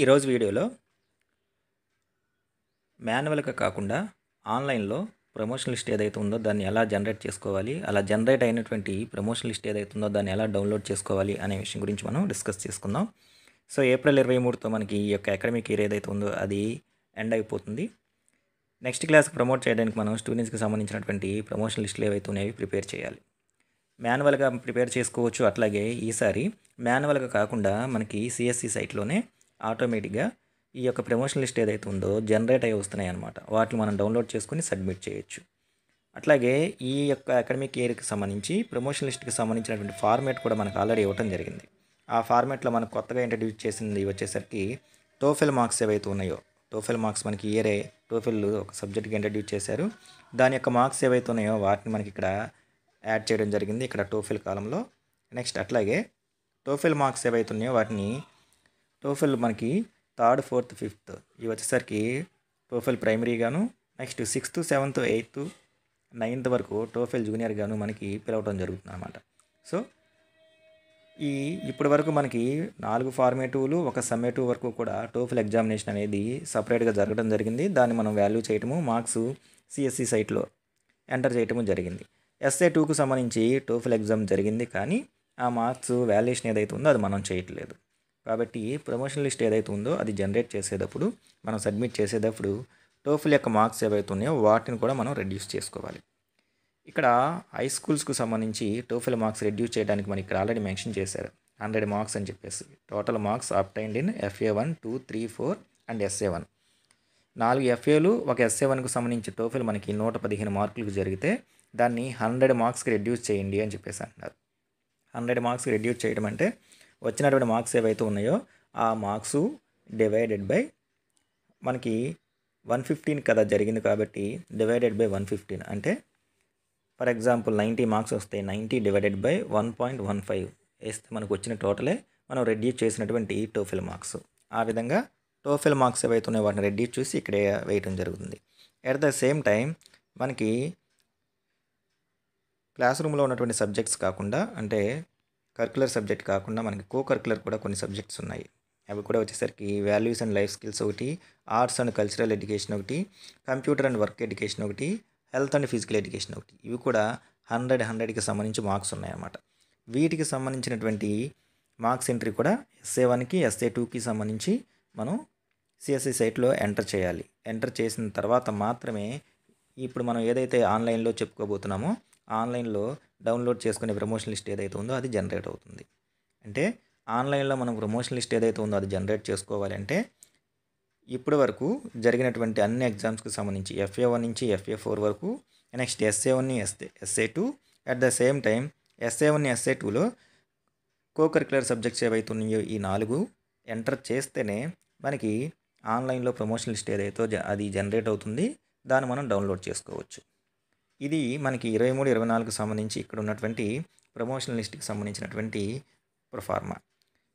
ఈరోజు వీడియోలో మాన్యువల్గా కాకుండా ఆన్లైన్లో ప్రమోషన్ లిస్ట్ ఏదైతే ఉందో దాన్ని ఎలా జనరేట్ చేసుకోవాలి, అలా జనరేట్ అయినటువంటి ప్రమోషన్ లిస్ట్ ఏదైతే ఉందో దాన్ని ఎలా డౌన్లోడ్ చేసుకోవాలి అనే విషయం గురించి మనం డిస్కస్ చేసుకుందాం. సో ఏప్రిల్ 23తో మనకి ఈ యొక్క అకాడమిక్ ఇయర్ ఏదైతే ఉందో అది ఎండ్ అయిపోతుంది. నెక్స్ట్ క్లాస్ ప్రమోట్ చేయడానికి మనం స్టూడెంట్స్కి సంబంధించినటువంటి ప్రమోషన్ లిస్టులు ఏవైతే ఉన్నాయో ప్రిపేర్ చేయాలి. మాన్యువల్గా ప్రిపేర్ చేసుకోవచ్చు. అట్లాగే ఈసారి మాన్యువల్గా కాకుండా మనకి సిఎస్సి సైట్లోనే ఆటోమేటిక్గా ఈ యొక్క ప్రమోషన్ లిస్ట్ ఏదైతే ఉందో జనరేట్ అయ్యి వస్తున్నాయి అన్నమాట. వాటిని మనం డౌన్లోడ్ చేసుకుని సబ్మిట్ చేయొచ్చు. అట్లాగే ఈ యొక్క అకాడమిక్ ఇయర్కి సంబంధించి ప్రమోషన్ లిస్ట్కి సంబంధించినటువంటి ఫార్మేట్ కూడా మనకు ఆల్రెడీ ఇవ్వడం జరిగింది. ఆ ఫార్మేట్లో మనకు కొత్తగా ఇంట్రడ్యూస్ చేసింది వచ్చేసరికి టోఫెల్ మార్క్స్ ఏవైతే ఉన్నాయో, టోఫెల్ మార్క్స్ మనకి ఇయరే టోఫెల్ ఒక సబ్జెక్ట్కి ఇంట్రడ్యూస్ చేశారు. దాని యొక్క మార్క్స్ ఏవైతే ఉన్నాయో వాటిని మనకి ఇక్కడ యాడ్ చేయడం జరిగింది ఇక్కడ టోఫెల్ కాలంలో. నెక్స్ట్ అట్లాగే టోఫెల్ మార్క్స్ ఏవైతే ఉన్నాయో వాటిని టోఫెల్ మనకి 3rd, 4th, 5th ఇవి వచ్చేసరికి టోఫెల్ ప్రైమరీ గాను, next 6th, 7th, 8th, 9th వరకు టోఫెల్ జూనియర్ గాను మనకి పిలవటం జరుగుతుంది అన్నమాట. సో ఇప్పటి వరకు మనకి 4 ఫార్మేటివ్లు, ఒక సమ్మేటివ్ వరకు కూడా టోఫెల్ ఎగ్జామినేషన్ అనేది సపరేట్గా జరగడం జరిగింది. దాన్ని మనం వాల్యూ చేయటము, మార్క్స్ సిఎస్సి సైట్లో ఎంటర్ చేయటము జరిగింది. SA2కు సంబంధించి టోఫెల్ ఎగ్జామ్ జరిగింది, కానీ ఆ మార్క్స్ వాల్యుయేషన్ ఏదైతే ఉందో అది మనం చేయట్లేదు. కాబట్టి ప్రమోషన్ లిస్ట్ ఏదైతే ఉందో అది జనరేట్ చేసేటప్పుడు, మనం సబ్మిట్ చేసేటప్పుడు టోఫెల్ యొక్క మార్క్స్ ఏవైతే ఉన్నాయో వాటిని కూడా మనం రెడ్యూస్ చేసుకోవాలి. ఇక్కడ హై స్కూల్స్కు సంబంధించి టోఫెల్ మార్క్స్ రెడ్యూస్ చేయడానికి మనకి ఇక్కడ ఆల్రెడీ మెన్షన్ చేశారు 100 మార్క్స్ అని చెప్పేసి. Total marks obtained in FA1, 2, 3, 4 and SA1. 4 FAలు, ఒక SA1కు సంబంధించి టోఫెల్ మనకి 115 మార్కులకు జరిగితే దాన్ని 100 మార్క్స్కి రెడ్యూస్ చేయండి అని చెప్పేసి అంటున్నారు. 100 మార్క్స్కి రెడ్యూస్ చేయడం అంటే వచ్చినటువంటి మార్క్స్ ఏవైతే ఉన్నాయో ఆ మార్క్స్ డివైడెడ్ బై మనకి 115 కదా జరిగింది, కాబట్టి డివైడెడ్ బై 115 అంటే ఫర్ ఎగ్జాంపుల్ 90 మార్క్స్ వస్తే 90 డివైడెడ్ బై 1.15 వేస్తే మనకు వచ్చిన టోటలే మనం రెడ్యూస్ చేసినటువంటి టోఫెల్ మార్క్స్. ఆ విధంగా టోఫెల్ మార్క్స్ ఏవైతే ఉన్నాయో వాటిని రెడ్యూస్ చేసి ఇక్కడే వేయటం జరుగుతుంది. ఎట్ ద సేమ్ టైం మనకి క్లాస్ రూమ్లో ఉన్నటువంటి సబ్జెక్ట్స్ కాకుండా, అంటే కరికులర్ సబ్జెక్ట్ కాకుండా మనకి కో కరికులర్ కూడా కొన్ని సబ్జెక్ట్స్ ఉన్నాయి. అవి కూడా వచ్చేసరికి వాల్యూస్ అండ్ లైఫ్ స్కిల్స్ ఒకటి, ఆర్ట్స్ అండ్ కల్చరల్ ఎడ్యుకేషన్ ఒకటి, కంప్యూటర్ అండ్ వర్క్ ఎడ్యుకేషన్ ఒకటి, హెల్త్ అండ్ ఫిజికల్ ఎడ్యుకేషన్ ఒకటి. ఇవి కూడా 100కి సంబంధించి మార్క్స్ ఉన్నాయన్నమాట. వీటికి సంబంధించినటువంటి మార్క్స్ ఎంట్రీ కూడా SA1కి, SA2కి సంబంధించి మనం సిఎస్సి సైట్లో ఎంటర్ చేయాలి. ఎంటర్ చేసిన తర్వాత మాత్రమే ఇప్పుడు మనం ఏదైతే ఆన్లైన్లో చెప్పుకోబోతున్నామో ఆన్లైన్లో డౌన్లోడ్ చేసుకునే ప్రమోషన్ లిస్ట్ ఏదైతే ఉందో అది జనరేట్ అవుతుంది. అంటే ఆన్లైన్లో మనం ప్రమోషన్ లిస్ట్ ఏదైతే ఉందో అది జనరేట్ చేసుకోవాలి అంటే ఇప్పటి వరకు జరిగినటువంటి అన్ని ఎగ్జామ్స్కి సంబంధించి FA1 నుంచి FA4 వరకు, next SA1, SA2, at the same time SA1, SA2లో కో కరికులర్ సబ్జెక్ట్స్ ఏవైతే ఉన్నాయో ఈ 4 ఎంటర్ చేస్తేనే మనకి ఆన్లైన్లో ప్రమోషన్ లిస్ట్ ఏదైతే అది జనరేట్ అవుతుంది. దాన్ని మనం డౌన్లోడ్ చేసుకోవచ్చు. ఇది మనకి 23, 24కు సంబంధించి ఇక్కడ ఉన్నటువంటి ప్రమోషన్ లిస్ట్కి సంబంధించినటువంటి ప్రొఫార్మా.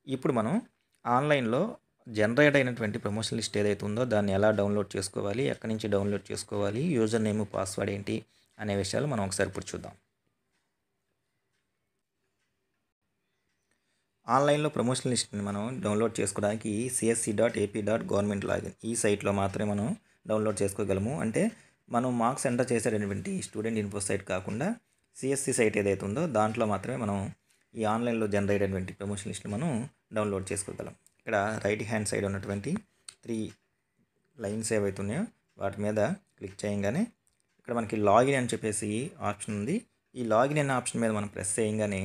ఇప్పుడు మనం ఆన్లైన్లో జనరేట్ అయినటువంటి ప్రమోషన్ లిస్ట్ ఏదైతే ఉందో దాన్ని ఎలా డౌన్లోడ్ చేసుకోవాలి, ఎక్కడి నుంచి డౌన్లోడ్ చేసుకోవాలి, యూజర్ నేమ్, పాస్వర్డ్ ఏంటి అనే విషయాలు మనం ఒకసారి ఇప్పుడు చూద్దాం. ఆన్లైన్లో ప్రమోషన్ లిస్ట్ని మనం డౌన్లోడ్ చేసుకోవడానికి csc.ap.government.login ఈ సైట్లో మాత్రమే మనం డౌన్లోడ్ చేసుకోగలము. అంటే మనం మార్క్స్ ఎంటర్ చేసేటటువంటి స్టూడెంట్ ఇన్ఫో సైట్ కాకుండా సిఎస్సి సైట్ ఏదైతే ఉందో దాంట్లో మాత్రమే మనం ఈ ఆన్లైన్లో జనరేట్ అయినటువంటి ప్రమోషన్ లిస్ట్ని మనం డౌన్లోడ్ చేసుకోగలం. ఇక్కడ రైట్ హ్యాండ్ సైడ్ ఉన్నటువంటి 3 లైన్స్ ఏవైతే ఉన్నాయో వాటి మీద క్లిక్ చేయగానే ఇక్కడ మనకి లాగిన్ అని చెప్పేసి ఆప్షన్ ఉంది. ఈ లాగిన్ అనే ఆప్షన్ మీద మనం ప్రెస్ చేయగానే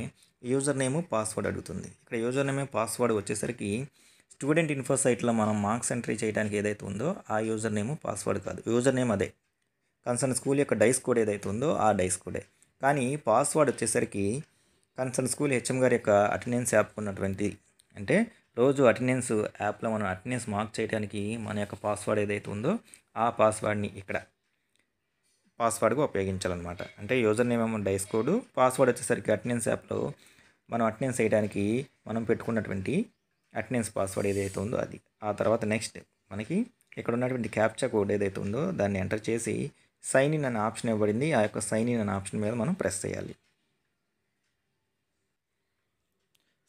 యూజర్ నేమ్, పాస్వర్డ్ అడుగుతుంది. ఇక్కడ యూజర్ నేమ్, పాస్వర్డ్ వచ్చేసరికి స్టూడెంట్ ఇన్ఫో సైట్లో మనం మార్క్స్ ఎంట్రీ చేయడానికి ఏదైతే ఉందో ఆ యూజర్ నేమ్, పాస్వర్డ్ కాదు. యూజర్ నేమ్ అదే కన్సర్న్ స్కూల్ యొక్క డైస్ కోడ్ ఏదైతే ఉందో ఆ డైస్ కోడే, కానీ పాస్వర్డ్ వచ్చేసరికి కన్సర్న్ స్కూల్ HM గారి యొక్క అటెండెన్స్ యాప్ ఉన్నటువంటి, అంటే రోజు అటెండెన్స్ యాప్లో మనం అటెండెన్స్ మార్క్ చేయడానికి మన యొక్క పాస్వర్డ్ ఏదైతే ఉందో ఆ పాస్వర్డ్ని ఇక్కడ పాస్వర్డ్గా ఉపయోగించాలన్నమాట. అంటే యూజర్ నేమ్ ఏమో డైస్ కోడ్, పాస్వర్డ్ వచ్చేసరికి అటెండెన్స్ యాప్లో మనం అటెండెన్స్ చేయడానికి మనం పెట్టుకున్నటువంటి అటెండెన్స్ పాస్వర్డ్ ఏదైతే ఉందో అది. ఆ తర్వాత నెక్స్ట్ మనకి ఇక్కడ ఉన్నటువంటి క్యాప్చా కోడ్ ఏదైతే ఉందో దాన్ని ఎంటర్ చేసి సైన్ ఇన్ అనే ఆప్షన్ ఇవ్వబడింది. ఆ యొక్క సైన్ ఇన్ అనే ఆప్షన్ మీద మనం ప్రెస్ చేయాలి.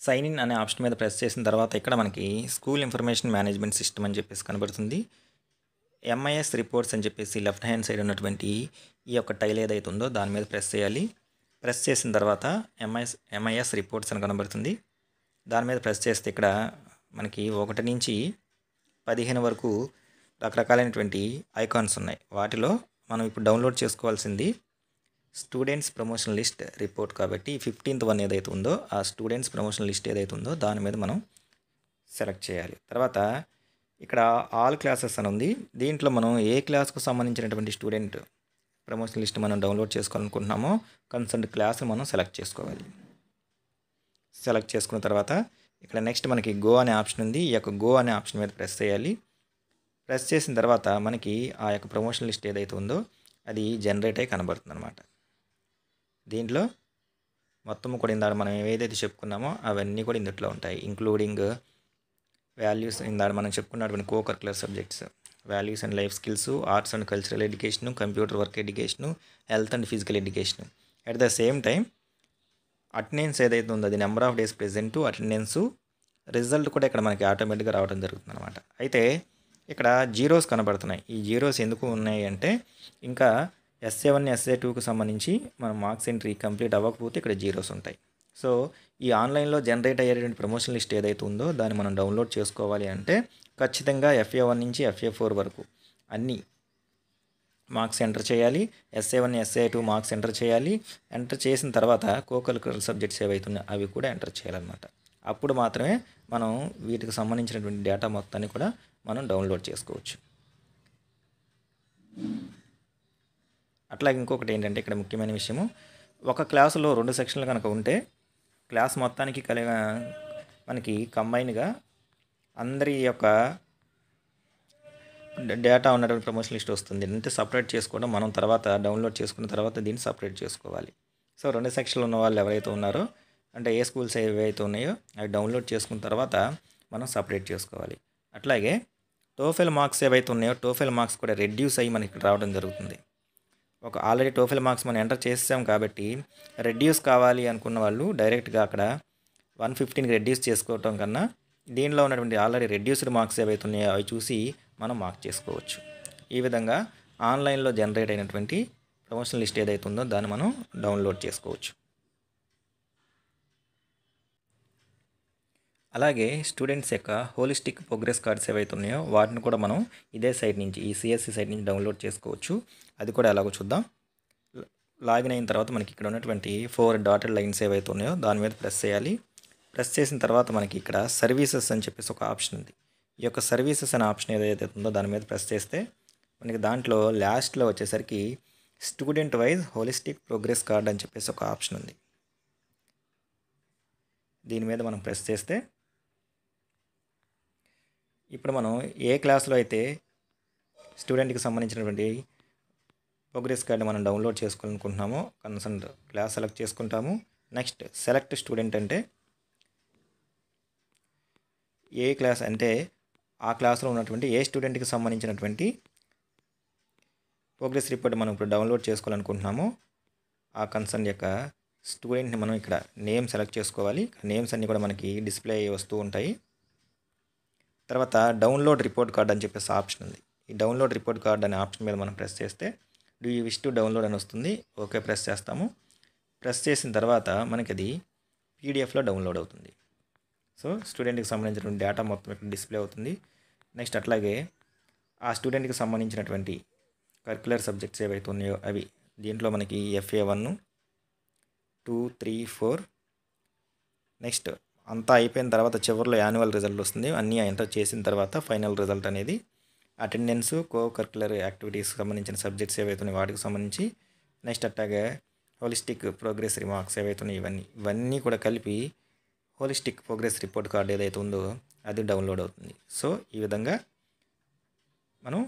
సైన్ ఇన్ అనే ఆప్షన్ మీద ప్రెస్ చేసిన తర్వాత ఇక్కడ మనకి స్కూల్ ఇన్ఫర్మేషన్ మేనేజ్మెంట్ సిస్టమ్ అని చెప్పేసి కనబడుతుంది. ఎంఐఎస్ రిపోర్ట్స్ అని చెప్పేసి లెఫ్ట్ హ్యాండ్ సైడ్ ఉన్నటువంటి ఈ యొక్క టైల్ ఏదైతే ఉందో దాని మీద ప్రెస్ చేయాలి. ప్రెస్ చేసిన తర్వాత ఎంఐఎస్ రిపోర్ట్స్ అని కనబడుతుంది. దాని మీద ప్రెస్ చేస్తే ఇక్కడ మనకి 1 నుంచి 15 వరకు రకరకాలైనటువంటి ఐకాన్స్ ఉన్నాయి. వాటిలో మనం ఇప్పుడు డౌన్లోడ్ చేసుకోవాల్సింది స్టూడెంట్స్ ప్రమోషన్ లిస్ట్ రిపోర్ట్ కాబట్టి 15th వన్ ఏదైతే ఉందో ఆ స్టూడెంట్స్ ప్రమోషన్ లిస్ట్ ఏదైతే ఉందో దాని మీద మనం సెలెక్ట్ చేయాలి. తర్వాత ఇక్కడ ఆల్ క్లాసెస్ అని ఉంది. దీంట్లో మనం ఏ క్లాస్కు సంబంధించినటువంటి స్టూడెంట్ ప్రమోషన్ లిస్ట్ మనం డౌన్లోడ్ చేసుకోవాలనుకుంటున్నామో కన్సర్న్ క్లాస్ మనం సెలెక్ట్ చేసుకోవాలి. సెలెక్ట్ చేసుకున్న తర్వాత ఇక్కడ నెక్స్ట్ మనకి గో అనే ఆప్షన్ ఉంది. ఈ యొక్క గో అనే ఆప్షన్ మీద ప్రెస్ చేయాలి. ప్రెస్ చేసిన తర్వాత మనకి ఆ యొక్క ప్రమోషన్ లిస్ట్ ఏదైతే ఉందో అది జనరేట్ అయ్యి కనబడుతుంది అనమాట. దీంట్లో మొత్తం కూడా ఇందాక మనం ఏదైతే చెప్పుకున్నామో అవన్నీ కూడా ఇందులో ఉంటాయి. ఇంక్లూడింగ్ వాల్యూస్ ఇందాక మనం చెప్పుకున్నటువంటి co curricular subjects, values and life skills, arts and cultural education, computer work education, health and physical education. At the same time attendance ఏదైతే ఉందో అది number of days present, attendance, result కూడా ఇక్కడ మనకి ఆటోమేటిక్గా రావడం జరుగుతుంది అనమాట. అయితే ఇక్కడ జీరోస్ కనబడుతున్నాయి. ఈ జీరోస్ ఎందుకు ఉన్నాయి అంటే ఇంకా SA1 SA2కు సంబంధించి మన మార్క్స్ ఎంట్రీ కంప్లీట్ అవ్వకపోతే ఇక్కడ జీరోస్ ఉంటాయి. సో ఈ ఆన్లైన్లో జనరేట్ అయ్యేటువంటి ప్రమోషన్ లిస్ట్ ఏదైతే ఉందో దాన్ని మనం డౌన్లోడ్ చేసుకోవాలి అంటే ఖచ్చితంగా FA1 నుంచి FA4 వరకు అన్ని మార్క్స్ ఎంటర్ చేయాలి. SA1 SA2 మార్క్స్ ఎంటర్ చేయాలి. ఎంటర్ చేసిన తర్వాత కోకరిక్యులర్ సబ్జెక్ట్స్ ఏవైతున్నాయో అవి కూడా ఎంటర్ చేయాలన్నమాట. అప్పుడు మాత్రమే మనం వీటికి సంబంధించినటువంటి డేటా మొత్తాన్ని కూడా మనం డౌన్లోడ్ చేసుకోవచ్చు. అట్లాగే ఇంకొకటి ఏంటంటే ఇక్కడ ముఖ్యమైన విషయము, ఒక క్లాసులో 2 సెక్షన్లు కనుక ఉంటే క్లాస్ మొత్తానికి మనకి కంబైన్గా అందరి యొక్క డేటా ఉన్నటువంటి ప్రమోషన్ లిస్ట్ వస్తుంది. అంటే సపరేట్ చేసుకోవడం మనం తర్వాత డౌన్లోడ్ చేసుకున్న తర్వాత దీన్ని సపరేట్ చేసుకోవాలి. సో 2 సెక్షన్లు ఉన్న వాళ్ళు ఎవరైతే ఉన్నారో అంటే ఏ స్కూల్స్ ఏవైతే ఉన్నాయో అవి డౌన్లోడ్ చేసుకున్న తర్వాత మనం సపరేట్ చేసుకోవాలి. అట్లాగే టోఫెల్ మార్క్స్ ఏవైతే ఉన్నాయో టోఫెల్ మార్క్స్ కూడా రెడ్యూస్ అయ్యి మనకి ఇక్కడ రావడం జరుగుతుంది. ఒక ఆల్రెడీ టోఫెల్ మార్క్స్ మనం ఎంటర్ చేసాం కాబట్టి రెడ్యూస్ కావాలి అనుకున్న వాళ్ళు డైరెక్ట్గా అక్కడ 115కి రెడ్యూస్ చేసుకోవటం కన్నా దీనిలో ఉన్నటువంటి ఆల్రెడీ రెడ్యూస్డ్ మార్క్స్ ఏవైతే ఉన్నాయో అవి చూసి మనం మార్క్ చేసుకోవచ్చు. ఈ విధంగా ఆన్లైన్లో జనరేట్ అయినటువంటి ప్రమోషన్ లిస్ట్ ఏదైతే ఉందో దాన్ని మనం డౌన్లోడ్ చేసుకోవచ్చు. అలాగే స్టూడెంట్స్ యొక్క హోలిస్టిక్ ప్రోగ్రెస్ కార్డ్స్ ఏవైతే ఉన్నాయో వాటిని కూడా మనం ఇదే సైట్ నుంచి ఈ CSC సైట్ నుంచి డౌన్లోడ్ చేసుకోవచ్చు. అది కూడా ఎలాగో చూద్దాం. లాగిన్ అయిన తర్వాత మనకి ఇక్కడ ఉన్నటువంటి 4 డాటెడ్ లైన్స్ ఏవైతే ఉన్నాయో దాని మీద ప్రెస్ చేయాలి. ప్రెస్ చేసిన తర్వాత మనకి ఇక్కడ సర్వీసెస్ అని చెప్పేసి ఒక ఆప్షన్ ఉంది. ఈ యొక్క సర్వీసెస్ అనే ఆప్షన్ ఏదైతే ఉందో దాని మీద ప్రెస్ చేస్తే మనకి దాంట్లో లాస్ట్లో వచ్చేసరికి student wise holistic progress card అని చెప్పేసి ఒక ఆప్షన్ ఉంది. దీని మీద మనం ప్రెస్ చేస్తే ఇప్పుడు మనం ఏ క్లాస్లో అయితే స్టూడెంట్కి సంబంధించినటువంటి ప్రోగ్రెస్ కార్డు మనం డౌన్లోడ్ చేసుకోవాలనుకుంటున్నామో కన్సర్న్ క్లాస్ సెలెక్ట్ చేసుకుంటాము. నెక్స్ట్ సెలెక్ట్ స్టూడెంట్ అంటే ఏ క్లాస్ అంటే ఆ క్లాస్లో ఉన్నటువంటి ఏ స్టూడెంట్కి సంబంధించినటువంటి ప్రోగ్రెస్ రిపోర్ట్ మనం ఇప్పుడు డౌన్లోడ్ చేసుకోవాలనుకుంటున్నామో ఆ కన్సర్న్ యొక్క స్టూడెంట్ని మనం ఇక్కడ నేమ్ సెలెక్ట్ చేసుకోవాలి. నేమ్స్ అన్నీ కూడా మనకి డిస్ప్లే అయ్యి వస్తూ ఉంటాయి. తర్వాత డౌన్లోడ్ రిపోర్ట్ కార్డ్ అని చెప్పేసి ఆప్షన్ ఉంది. ఈ డౌన్లోడ్ రిపోర్ట్ కార్డ్ అనే ఆప్షన్ మీద మనం ప్రెస్ చేస్తే do you wish to download అని వస్తుంది. ఓకే ప్రెస్ చేస్తాము. ప్రెస్ చేసిన తర్వాత మనకి అది PDFలో డౌన్లోడ్ అవుతుంది. సో స్టూడెంట్కి సంబంధించినటువంటి డేటా మొత్తం ఇక్కడ డిస్ప్లే అవుతుంది. నెక్స్ట్ అట్లాగే ఆ స్టూడెంట్కి సంబంధించినటువంటి కరిక్యులర్ సబ్జెక్ట్స్ ఏవైతే ఉన్నాయో అవి దీంట్లో మనకి FA1 2 3 4 నెక్స్ట్ అంతా అయిపోయిన తర్వాత చివరిలో యాన్యువల్ రిజల్ట్ వస్తుంది. అన్నీ ఎంటర్ చేసిన తర్వాత ఫైనల్ రిజల్ట్ అనేది అటెండెన్స్, కో కరిక్యులర్ యాక్టివిటీస్కి సంబంధించిన సబ్జెక్ట్స్ ఏవైతే ఉన్నాయో వాటికి సంబంధించి నెక్స్ట్ అట్లాగే హోలిస్టిక్ ప్రోగ్రెస్ రిమార్క్స్ ఏవైతే ఉన్నాయో ఇవన్నీ కూడా కలిపి హోలిస్టిక్ ప్రోగ్రెస్ రిపోర్ట్ కార్డ్ ఏదైతే ఉందో అది డౌన్లోడ్ అవుతుంది. సో ఈ విధంగా మనం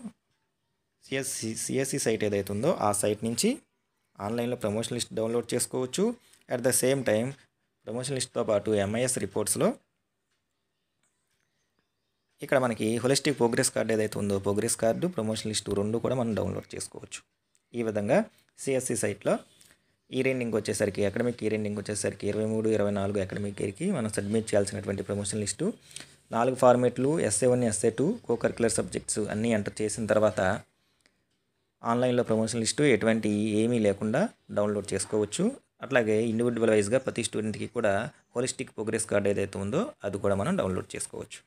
CSC సైట్ ఏదైతే ఉందో ఆ సైట్ నుంచి ఆన్లైన్లో ప్రమోషన్ లిస్ట్ డౌన్లోడ్ చేసుకోవచ్చు. At the same time promotion లిస్ట్తో పాటు MIS రిపోర్ట్స్లో ఇక్కడ మనకి హోలిస్టిక్ ప్రోగ్రెస్ కార్డ్ ఏదైతే ఉందో ప్రోగ్రెస్ కార్డు, ప్రమోషన్ లిస్ట్ 2 కూడా మనం డౌన్లోడ్ చేసుకోవచ్చు. ఈ విధంగా CSC సైట్లో ఈ రెండింగ్ వచ్చేసరికి అకాడమిక్ ఈ రెండింగ్ వచ్చేసరికి 23-24 అకాడమిక్ ఇయర్కి మనం సబ్మిట్ చేయాల్సినటువంటి ప్రమోషన్ లిస్టు 4 ఫార్మేట్లు SA1 SA2 కో కరికులర్ సబ్జెక్ట్స్ అన్నీ ఎంటర్ చేసిన తర్వాత ఆన్లైన్లో ప్రమోషన్ లిస్టు ఎటువంటి ఏమీ లేకుండా డౌన్లోడ్ చేసుకోవచ్చు. అట్లాగే ఇండివిజువల్ వైజ్గా ప్రతి స్టూడెంట్కి కూడా హోలిస్టిక్ ప్రోగ్రెస్ కార్డ్ ఏదైతే ఉందో అది కూడా మనం డౌన్లోడ్ చేసుకోవచ్చు.